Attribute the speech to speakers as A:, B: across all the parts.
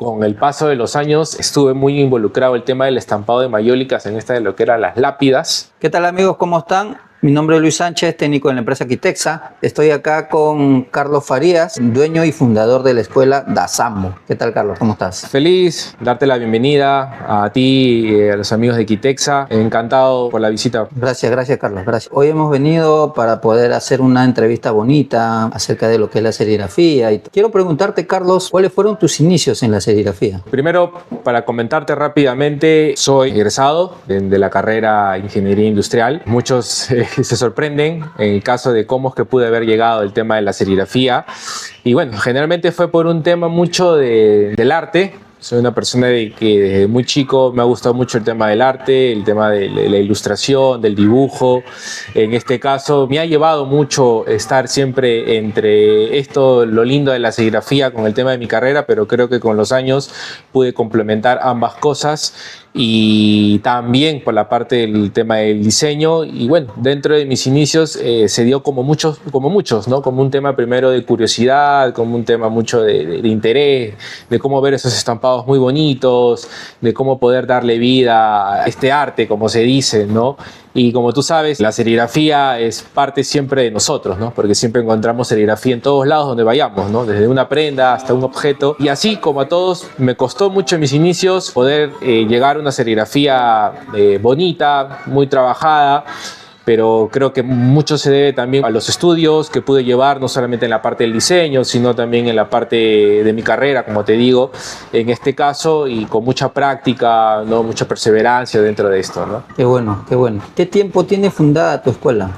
A: Con el paso de los años estuve muy involucrado en el tema del estampado de mayólicas en esta de lo que eran las lápidas.
B: ¿Qué tal, amigos? ¿Cómo están? Mi nombre es Luis Sánchez, técnico en la empresa Quitexa. Estoy acá con Carlos Farías, dueño y fundador de la escuela Dasambo. ¿Qué tal, Carlos? ¿Cómo estás?
A: Feliz darte la bienvenida a ti y a los amigos de Quitexa. Encantado por la visita.
B: Gracias, Carlos. Gracias. Hoy hemos venido para poder hacer una entrevista bonita acerca de lo que es la serigrafía. Y quiero preguntarte, Carlos, ¿cuáles fueron tus inicios en la serigrafía?
A: Primero, para comentarte rápidamente, soy egresado de la carrera Ingeniería Industrial. Muchos se sorprenden en el caso de cómo es que pude haber llegado el tema de la serigrafía. Y bueno, generalmente fue por un tema mucho del arte. Soy una persona que desde muy chico me ha gustado mucho el tema del arte, el tema de la ilustración, del dibujo. En este caso me ha llevado mucho estar siempre entre esto, lo lindo de la serigrafía con el tema de mi carrera, pero creo que con los años pude complementar ambas cosas. Y también por la parte del tema del diseño. Y bueno, dentro de mis inicios se dio como muchos, ¿no? Como un tema primero de curiosidad, como un tema mucho de interés, de cómo ver esos estampados muy bonitos, de cómo poder darle vida a este arte, como se dice, ¿no? Y como tú sabes, la serigrafía es parte siempre de nosotros, ¿no? Porque siempre encontramos serigrafía en todos lados donde vayamos, ¿no? Desde una prenda hasta un objeto. Y así como a todos, me costó mucho en mis inicios poder llegar a una serigrafía bonita, muy trabajada. Pero creo que mucho se debe también a los estudios que pude llevar, no solamente en la parte del diseño, sino también en la parte de mi carrera, como te digo, en este caso, y con mucha práctica, ¿no? Mucha perseverancia dentro de esto, ¿no?
B: Qué bueno, qué bueno. ¿Qué tiempo tiene fundada tu escuela?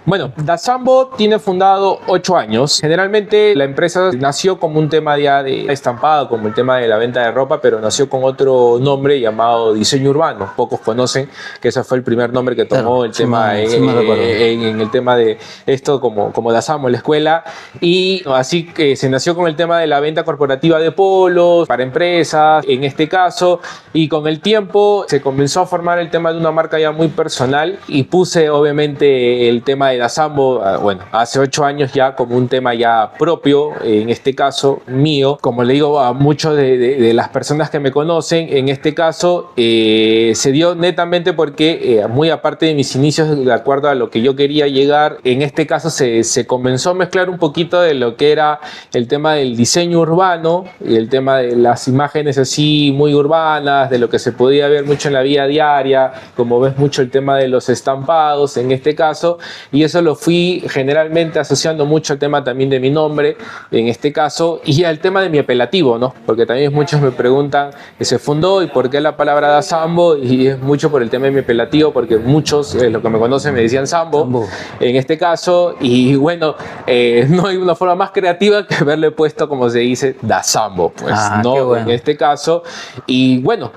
A: Bueno, Dasambo tiene fundado 8 años. Generalmente la empresa nació como un tema ya de estampado, como el tema de la venta de ropa, pero nació con otro nombre llamado diseño urbano. Pocos conocen que ese fue el primer nombre que tomó el tema en el tema de esto como Dasambo en la escuela. Y así que se nació con el tema de la venta corporativa de polos para empresas, en este caso, y con el tiempo se comenzó a formar el tema de una marca ya muy personal y puse obviamente el tema de Dasambo, bueno, hace 8 años ya como un tema ya propio, en este caso mío. Como le digo a muchos de las personas que me conocen, en este caso se dio netamente porque muy aparte de mis inicios, de acuerdo a lo que yo quería llegar, en este caso se comenzó a mezclar un poquito de lo que era el tema del diseño urbano y el tema de las imágenes así muy urbanas, de lo que se podía ver mucho en la vida diaria, como ves mucho el tema de los estampados en este caso. Y eso lo fui generalmente asociando mucho al tema también de mi nombre, en este caso, y al tema de mi apelativo, ¿no? Porque también muchos me preguntan que se fundó y por qué la palabra Dasambo, y es mucho por el tema de mi apelativo, porque muchos, los que me conocen, me decían Sambo, en este caso, y bueno, no hay una forma más creativa que haberle puesto, como se dice, Dasambo, pues, ¿no? Bueno. En este caso, y bueno,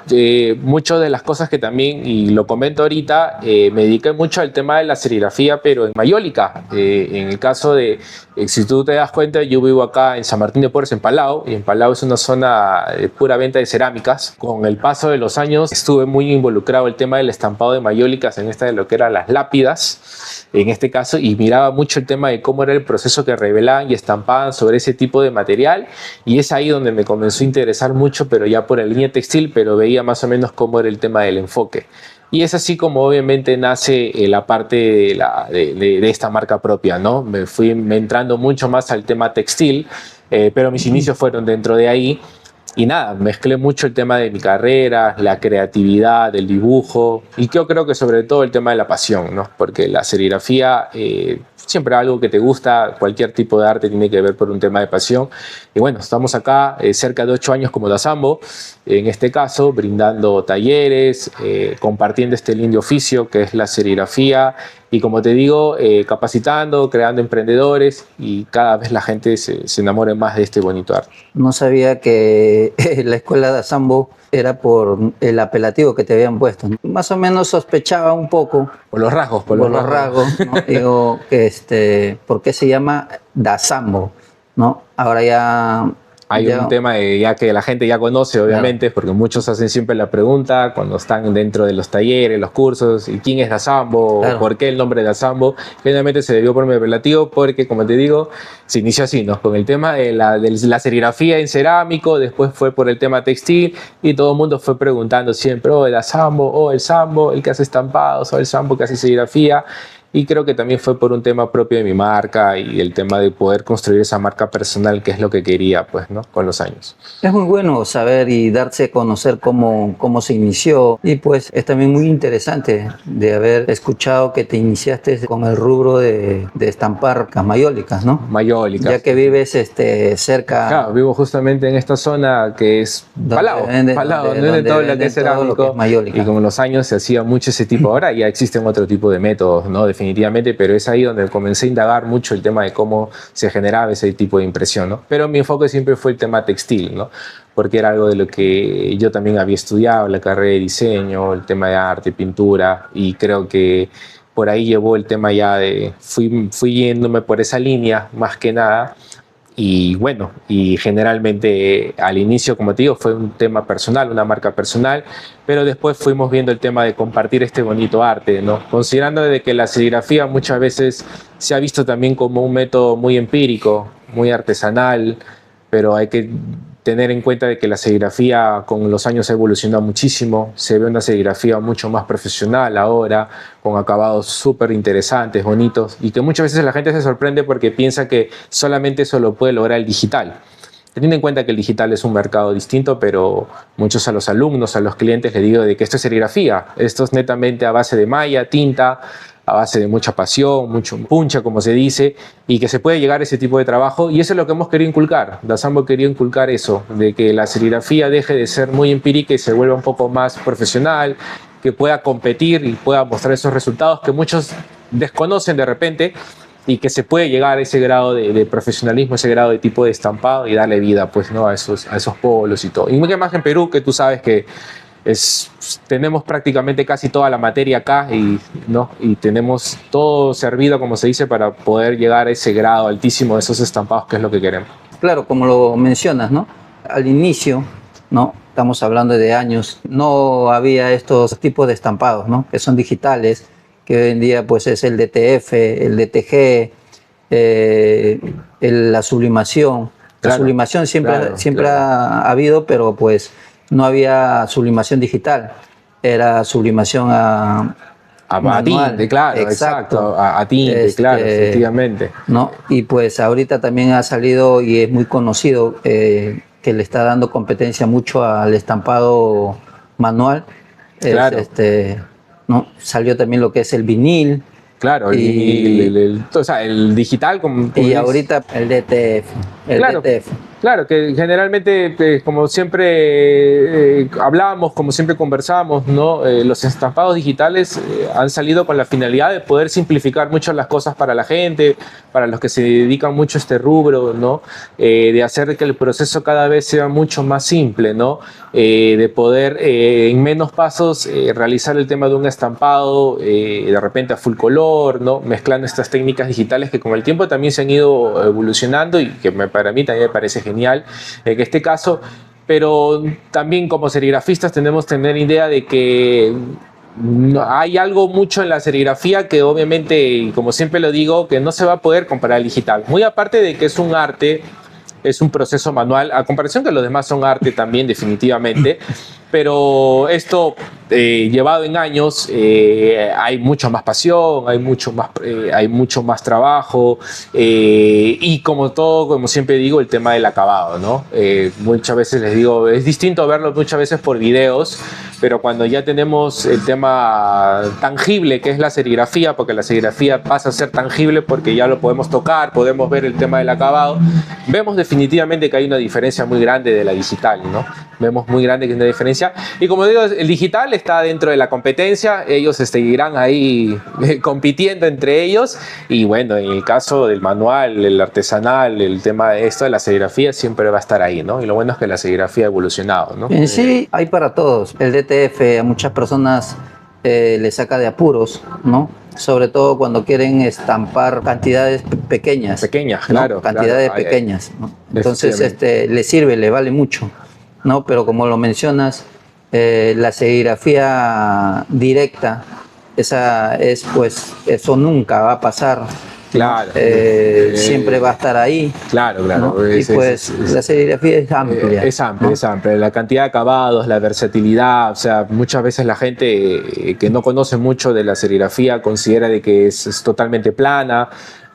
A: muchas de las cosas que también, y lo comento ahorita, me dediqué mucho al tema de la serigrafía, pero en mayólica. En el caso de, si tú te das cuenta, yo vivo acá en San Martín de Porres, en Palau, y en Palau es una zona de pura venta de cerámicas. Con el paso de los años estuve muy involucrado en el tema del estampado de mayólicas en esta de lo que eran las lápidas, en este caso, y miraba mucho el tema de cómo era el proceso que revelaban y estampaban sobre ese tipo de material, y es ahí donde me comenzó a interesar mucho, pero ya por la línea textil, pero veía más o menos cómo era el tema del enfoque. Y es así como obviamente nace la parte de esta marca propia, ¿no? Me fui entrando mucho más al tema textil, pero mis inicios fueron dentro de ahí. Y nada, mezclé mucho el tema de mi carrera, la creatividad, el dibujo, y yo creo que sobre todo el tema de la pasión, ¿no? Porque la serigrafía, siempre algo que te gusta, cualquier tipo de arte tiene que ver por un tema de pasión. Y bueno, estamos acá cerca de 8 años como Dasambo, en este caso, brindando talleres, compartiendo este lindo oficio que es la serigrafía, y como te digo, capacitando, creando emprendedores, y cada vez la gente se enamore más de este bonito arte.
B: No sabía que la escuela de Dasambo era por el apelativo que te habían puesto. Más o menos sospechaba un poco.
A: Por los rasgos.
B: Por los rasgos, ¿no? Digo, ¿por qué se llama Dasambo? ¿No? Ahora ya
A: Hay
B: Ya.
A: un tema ya que la gente ya conoce, obviamente, porque muchos hacen siempre la pregunta cuando están dentro de los talleres, los cursos, ¿y quién es Dasambo?
B: Claro.
A: ¿Por qué el nombre de Dasambo? Generalmente se debió por mi apelativo porque, como te digo, se inició así, ¿no? Con el tema de la serigrafía en cerámico, después fue por el tema textil y todo el mundo fue preguntando siempre, oh, el Dasambo, oh, el Sambo, el que hace estampados, o el Sambo que hace serigrafía. Y creo que también fue por un tema propio de mi marca y el tema de poder construir esa marca personal, que es lo que quería, pues, ¿no? Con los años.
B: Es muy bueno saber y darse a conocer cómo se inició. Y pues es también muy interesante de haber escuchado que te iniciaste con el rubro de estampar mayólicas, ¿no?
A: Mayólicas.
B: Ya que vives cerca.
A: Claro, vivo justamente en esta zona que es Palau,
B: donde
A: donde todo lo que es
B: venden todo lo que
A: cerámico.
B: es mayólica.
A: Y con los años se hacía mucho ese tipo. Ahora ya existen otro tipo de métodos, ¿no? Definitivamente, pero es ahí donde comencé a indagar mucho el tema de cómo se generaba ese tipo de impresión, ¿no? Pero mi enfoque siempre fue el tema textil, ¿no? Porque era algo de lo que yo también había estudiado, la carrera de diseño, el tema de arte, pintura, y creo que por ahí llevó el tema ya de, fui yéndome por esa línea más que nada. Y bueno, y generalmente al inicio, como te digo, fue un tema personal, una marca personal, pero después fuimos viendo el tema de compartir este bonito arte, ¿no? Considerando de que la serigrafía muchas veces se ha visto también como un método muy empírico, muy artesanal, pero hay que tener en cuenta de que la serigrafía con los años ha evolucionado muchísimo, se ve una serigrafía mucho más profesional ahora, con acabados súper interesantes, bonitos, y que muchas veces la gente se sorprende porque piensa que solamente eso lo puede lograr el digital. Teniendo en cuenta que el digital es un mercado distinto, pero muchos a los alumnos, a los clientes les digo de que esto es serigrafía, esto es netamente a base de malla, tinta, a base de mucha pasión, mucho puncha, como se dice, y que se puede llegar a ese tipo de trabajo, y eso es lo que hemos querido inculcar. Dasambo quería inculcar eso, de que la serigrafía deje de ser muy empírica y se vuelva un poco más profesional, que pueda competir y pueda mostrar esos resultados que muchos desconocen de repente, y que se puede llegar a ese grado de profesionalismo, ese grado de tipo de estampado y darle vida, pues, ¿no? a esos polos y todo. Y mucho más en Perú, que tú sabes que tenemos prácticamente casi toda la materia acá ¿no? Y tenemos todo servido, como se dice, para poder llegar a ese grado altísimo de esos estampados, que es lo que queremos.
B: Claro, como lo mencionas, ¿no? Al inicio, ¿no? Estamos hablando de años, no había estos tipos de estampados, ¿no? Que son digitales, que hoy en día pues es el DTF, el DTG, la sublimación.
A: Claro,
B: La sublimación siempre
A: claro.
B: ha habido, pero pues no había sublimación digital, era sublimación a manual.
A: Tinte, claro, exacto. A tinte, claro, efectivamente.
B: ¿No? Y pues ahorita también ha salido y es muy conocido que le está dando competencia mucho al estampado manual.
A: Claro.
B: ¿No? Salió también lo que es el vinil.
A: Claro, o sea, el digital.
B: Y ahorita el DTF.
A: Claro,
B: DTF.
A: claro, que generalmente, como siempre hablábamos, como siempre conversábamos, ¿no? Los estampados digitales han salido con la finalidad de poder simplificar mucho las cosas para la gente, para los que se dedican mucho a este rubro, ¿no? De hacer que el proceso cada vez sea mucho más simple, ¿no? De poder en menos pasos realizar el tema de un estampado de repente a full color, ¿no? Mezclando estas técnicas digitales que con el tiempo también se han ido evolucionando y que para mí también me parece genial en este caso, pero también como serigrafistas tenemos que tener idea de que hay algo mucho en la serigrafía que obviamente, como siempre lo digo, que no se va a poder comparar al digital. Muy aparte de que es un arte, es un proceso manual, a comparación que los demás son arte también definitivamente, pero esto llevado en años hay mucha más pasión, hay mucho más trabajo y como todo, como siempre digo, el tema del acabado, ¿no? Muchas veces les digo, es distinto verlo muchas veces por videos, pero cuando ya tenemos el tema tangible que es la serigrafía, porque la serigrafía pasa a ser tangible porque ya lo podemos tocar, podemos ver el tema del acabado, vemos definitivamente que hay una diferencia muy grande de la digital, ¿no? Vemos muy grande que hay una diferencia. Y como digo, el digital está dentro de la competencia, ellos seguirán ahí compitiendo entre ellos. Y bueno, en el caso del manual, el artesanal, el tema de esto de la serigrafía siempre va a estar ahí, ¿no? Y lo bueno es que la serigrafía ha evolucionado, ¿no?
B: En sí hay para todos. El DTF a muchas personas le saca de apuros, ¿no? sobre todo cuando quieren estampar cantidades pequeñas.
A: Pequeñas,
B: ¿no?
A: claro.
B: Cantidades
A: claro.
B: pequeñas, ¿no? Entonces,
A: Efectivamente.
B: le sirve, le vale mucho, ¿no? Pero como lo mencionas, la serigrafía directa, esa es, pues, eso nunca va a pasar, ¿no?
A: Claro.
B: Siempre va a estar ahí.
A: Claro, claro.
B: ¿no? Y pues la serigrafía es amplia.
A: Es amplia,
B: ¿no?
A: es amplia. La cantidad de acabados, la versatilidad, o sea, muchas veces la gente que no conoce mucho de la serigrafía considera de que es totalmente plana,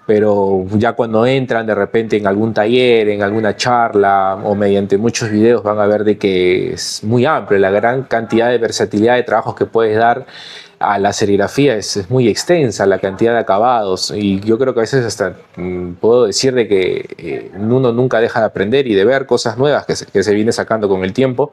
A: pero ya cuando entran de repente en algún taller, en alguna charla o mediante muchos videos van a ver de que es muy amplio, la gran cantidad de versatilidad de trabajos que puedes dar a la serigrafía es muy extensa, la cantidad de acabados, y yo creo que a veces hasta puedo decir de que uno nunca deja de aprender y de ver cosas nuevas que se viene sacando con el tiempo.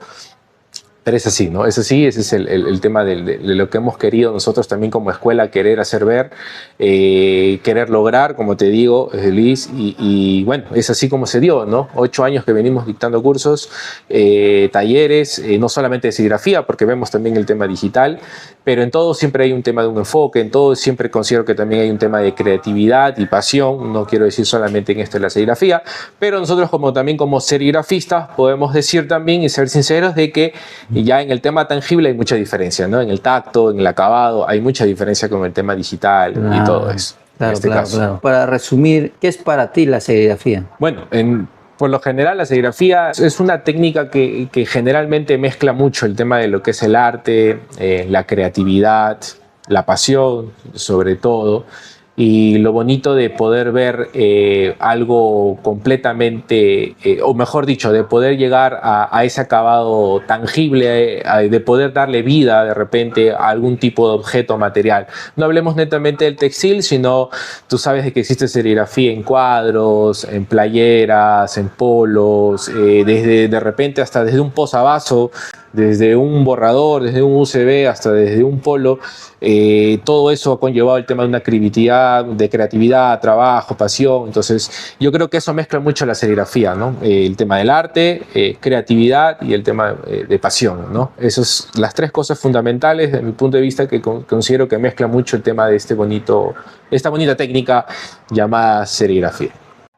A: Pero es así, ¿no? Es así, ese es el tema de lo que hemos querido nosotros también como escuela, querer hacer ver, querer lograr, como te digo, Liz, y bueno, es así como se dio, ¿no? 8 años que venimos dictando cursos, talleres, no solamente de serigrafía, porque vemos también el tema digital, pero en todo siempre hay un tema de un enfoque, en todo siempre considero que también hay un tema de creatividad y pasión, no quiero decir solamente en esto de la serigrafía, pero nosotros también como serigrafistas podemos decir también y ser sinceros de que y ya en el tema tangible hay mucha diferencia, ¿no? En el tacto, en el acabado, hay mucha diferencia con el tema digital y todo eso.
B: Claro,
A: en este caso.
B: claro. Para resumir, ¿qué es para ti la serigrafía?
A: Bueno, por lo general la serigrafía es una técnica que generalmente mezcla mucho el tema de lo que es el arte, la creatividad, la pasión, sobre todo. Y lo bonito de poder ver algo completamente, o mejor dicho, de poder llegar a ese acabado tangible, de poder darle vida de repente a algún tipo de objeto material. No hablemos netamente del textil, sino tú sabes de que existe serigrafía en cuadros, en playeras, en polos, desde de repente hasta desde un posavasos, desde un borrador, desde un USB hasta desde un polo, todo eso ha conllevado el tema de una creatividad, trabajo, pasión. Entonces yo creo que eso mezcla mucho la serigrafía, ¿no? El tema del arte, creatividad y el tema de pasión, ¿no? Esas son las tres cosas fundamentales desde mi punto de vista que considero que mezcla mucho el tema de esta bonita técnica llamada serigrafía.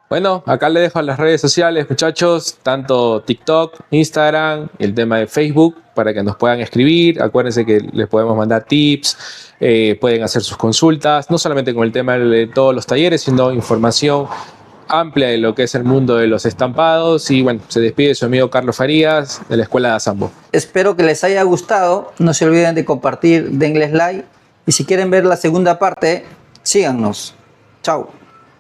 A: Bueno, acá le dejo las redes sociales, muchachos, tanto TikTok, Instagram, el tema de Facebook, para que nos puedan escribir. Acuérdense que les podemos mandar tips, pueden hacer sus consultas, no solamente con el tema de todos los talleres, sino información amplia de lo que es el mundo de los estampados. Y bueno, se despide su amigo Carlos Farías de la Escuela de Azambo.
B: Espero que les haya gustado. No se olviden de compartir, denles like. Y si quieren ver la segunda parte, síganos. Chao.